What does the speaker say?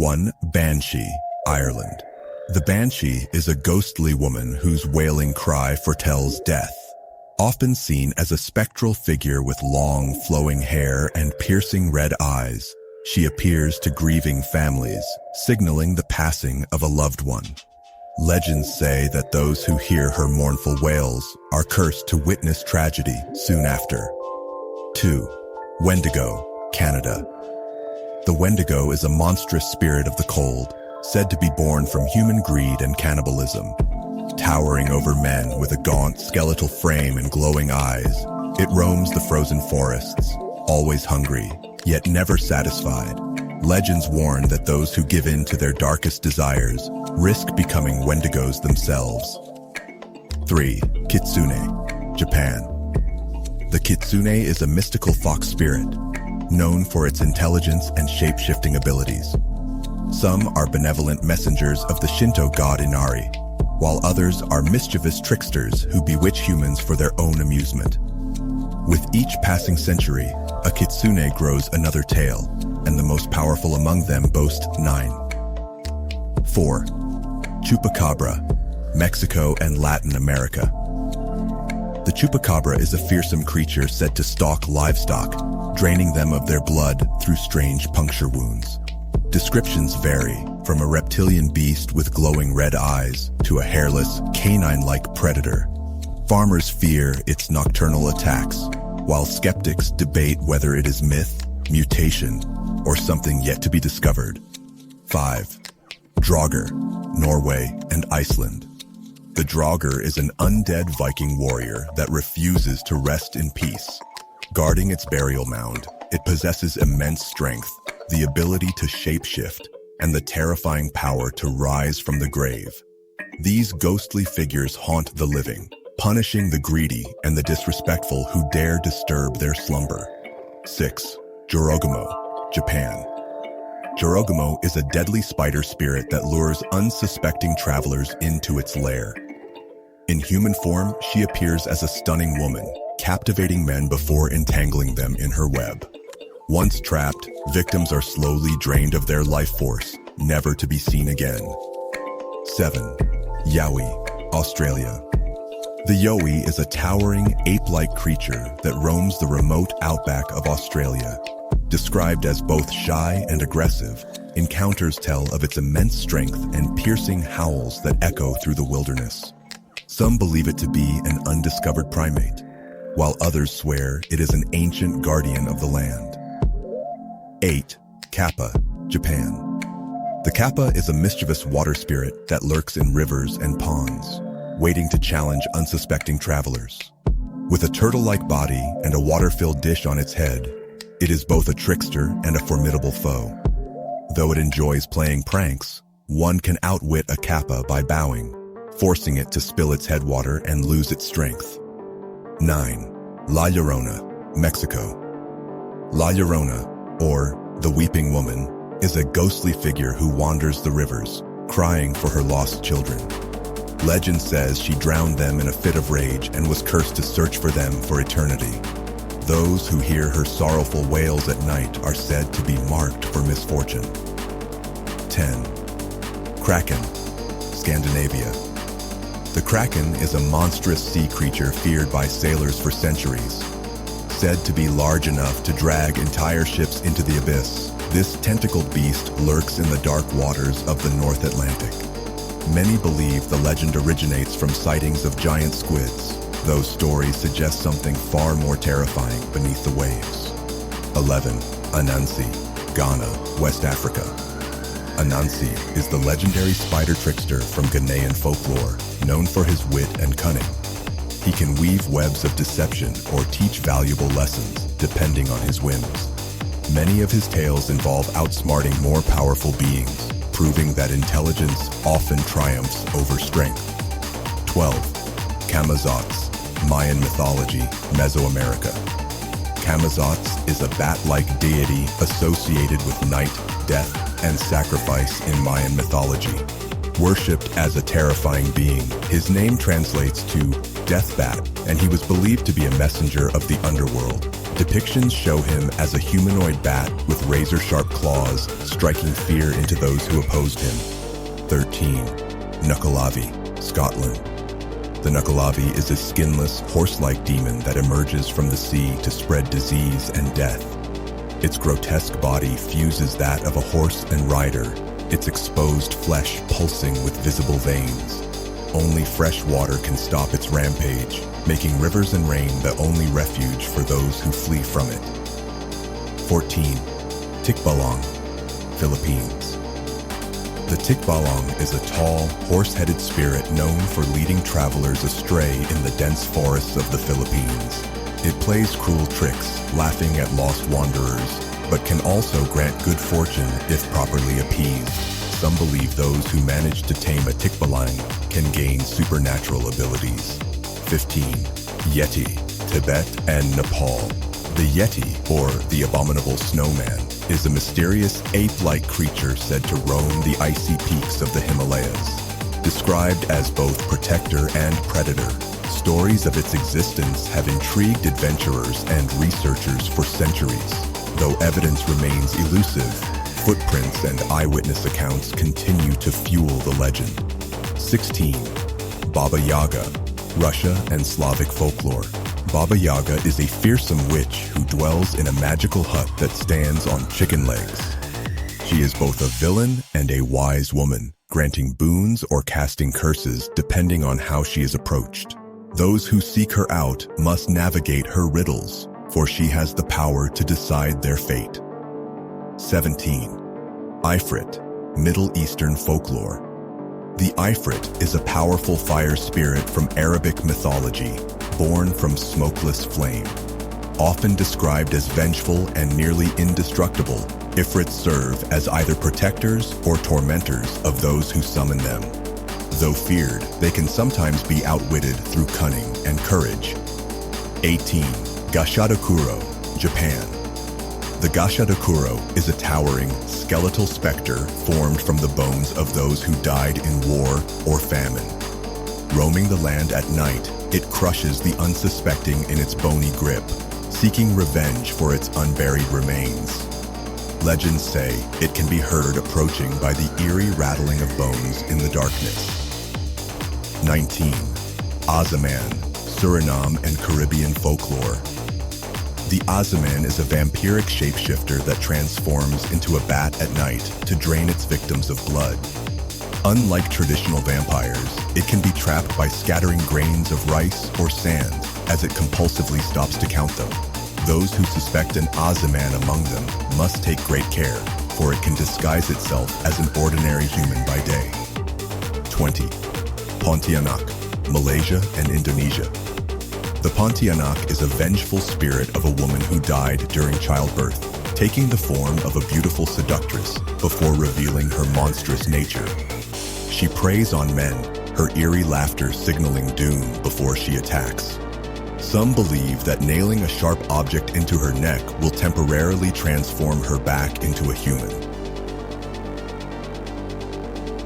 1. Banshee, Ireland. The Banshee is a ghostly woman whose wailing cry foretells death. Often seen as a spectral figure with long, flowing hair and piercing red eyes, she appears to grieving families, signaling the passing of a loved one. Legends say that those who hear her mournful wails are cursed to witness tragedy soon after. 2. Wendigo, Canada. The Wendigo is a monstrous spirit of the cold, said to be born from human greed and cannibalism. Towering over men with a gaunt, skeletal frame and glowing eyes, it roams the frozen forests, always hungry, yet never satisfied. Legends warn that those who give in to their darkest desires risk becoming Wendigos themselves. 3. Kitsune, Japan. The Kitsune is a mystical fox spirit, known for its intelligence and shape-shifting abilities. Some are benevolent messengers of the Shinto god Inari, while others are mischievous tricksters who bewitch humans for their own amusement. With each passing century, a kitsune grows another tail, and the most powerful among them boast 9. 4. Chupacabra, Mexico and Latin America. The chupacabra is a fearsome creature said to stalk livestock, draining them of their blood through strange puncture wounds. Descriptions vary, from a reptilian beast with glowing red eyes to a hairless, canine-like predator. Farmers fear its nocturnal attacks, while skeptics debate whether it is myth, mutation, or something yet to be discovered. 5. Draugr, Norway and Iceland. The Draugr is an undead Viking warrior that refuses to rest in peace. Guarding its burial mound, it possesses immense strength, the ability to shapeshift, and the terrifying power to rise from the grave. These ghostly figures haunt the living, punishing the greedy and the disrespectful who dare disturb their slumber. 6. Jorogamo, Japan. Jorogamo is a deadly spider spirit that lures unsuspecting travelers into its lair. In human form, she appears as a stunning woman, captivating men before entangling them in her web. Once trapped, victims are slowly drained of their life force, never to be seen again. 7. Yowie, Australia. The yowie is a towering, ape-like creature that roams the remote outback of Australia. Described as both shy and aggressive, encounters tell of its immense strength and piercing howls that echo through the wilderness. Some believe it to be an undiscovered primate, while others swear it is an ancient guardian of the land. 8. Kappa, Japan. The kappa is a mischievous water spirit that lurks in rivers and ponds, waiting to challenge unsuspecting travelers. With a turtle-like body and a water-filled dish on its head, it is both a trickster and a formidable foe. Though it enjoys playing pranks, one can outwit a kappa by bowing, forcing it to spill its headwater and lose its strength. 9. La Llorona, Mexico. La Llorona, or the Weeping Woman, is a ghostly figure who wanders the rivers, crying for her lost children. Legend says she drowned them in a fit of rage and was cursed to search for them for eternity. Those who hear her sorrowful wails at night are said to be marked for misfortune. 10. Kraken, Scandinavia. The Kraken is a monstrous sea creature feared by sailors for centuries. Said to be large enough to drag entire ships into the abyss, this tentacled beast lurks in the dark waters of the North Atlantic. Many believe the legend originates from sightings of giant squids. Those stories suggest something far more terrifying beneath the waves. 11. Anansi, Ghana, West Africa. Anansi is the legendary spider trickster from Ghanaian folklore, known for his wit and cunning. He can weave webs of deception or teach valuable lessons, depending on his whims. Many of his tales involve outsmarting more powerful beings, proving that intelligence often triumphs over strength. 12. Camazotz, Mayan mythology, Mesoamerica. Camazotz is a bat-like deity associated with night, death, and sacrifice in Mayan mythology. Worshipped as a terrifying being, his name translates to death bat, and he was believed to be a messenger of the underworld, Depictions show him as a humanoid bat with razor-sharp claws, striking fear into those who opposed him. 13. Nukkalavi, Scotland. The Nukkalavi is a skinless, horse-like demon that emerges from the sea to spread disease and death. Its grotesque body fuses that of a horse and rider, its exposed flesh pulsing with visible veins. Only fresh water can stop its rampage, making rivers and rain the only refuge for those who flee from it. 14. Tikbalang, Philippines. The Tikbalang is a tall, horse-headed spirit known for leading travelers astray in the dense forests of the Philippines. It plays cruel tricks, laughing at lost wanderers, but can also grant good fortune if properly appeased. Some believe those who manage to tame a Tikbalang can gain supernatural abilities. 15. Yeti, Tibet and Nepal. The Yeti, or the abominable snowman, is a mysterious ape-like creature said to roam the icy peaks of the Himalayas. Described as both protector and predator, stories of its existence have intrigued adventurers and researchers for centuries. Though evidence remains elusive, footprints and eyewitness accounts continue to fuel the legend. 16. Baba Yaga, Russia and Slavic folklore. Baba Yaga is a fearsome witch who dwells in a magical hut that stands on chicken legs. She is both a villain and a wise woman, granting boons or casting curses depending on how she is approached. Those who seek her out must navigate her riddles, for she has the power to decide their fate. 17. Ifrit, Middle Eastern folklore. The Ifrit is a powerful fire spirit from Arabic mythology, born from smokeless flame. Often described as vengeful and nearly indestructible, Ifrits serve as either protectors or tormentors of those who summon them. Though feared, they can sometimes be outwitted through cunning and courage. 18. Gashadokuro, Japan. The Gashadokuro is a towering, skeletal specter formed from the bones of those who died in war or famine. Roaming the land at night, it crushes the unsuspecting in its bony grip, seeking revenge for its unburied remains. Legends say it can be heard approaching by the eerie rattling of bones in the darkness. 19. Azaman, Suriname and Caribbean folklore. The Azaman is a vampiric shapeshifter that transforms into a bat at night to drain its victims of blood. Unlike traditional vampires, it can be trapped by scattering grains of rice or sand as it compulsively stops to count them. Those who suspect an Azaman among them must take great care, for it can disguise itself as an ordinary human by day. 20. Pontianak, Malaysia and Indonesia. The Pontianak is a vengeful spirit of a woman who died during childbirth, taking the form of a beautiful seductress before revealing her monstrous nature. She preys on men, her eerie laughter signaling doom before she attacks. Some believe that nailing a sharp object into her neck will temporarily transform her back into a human.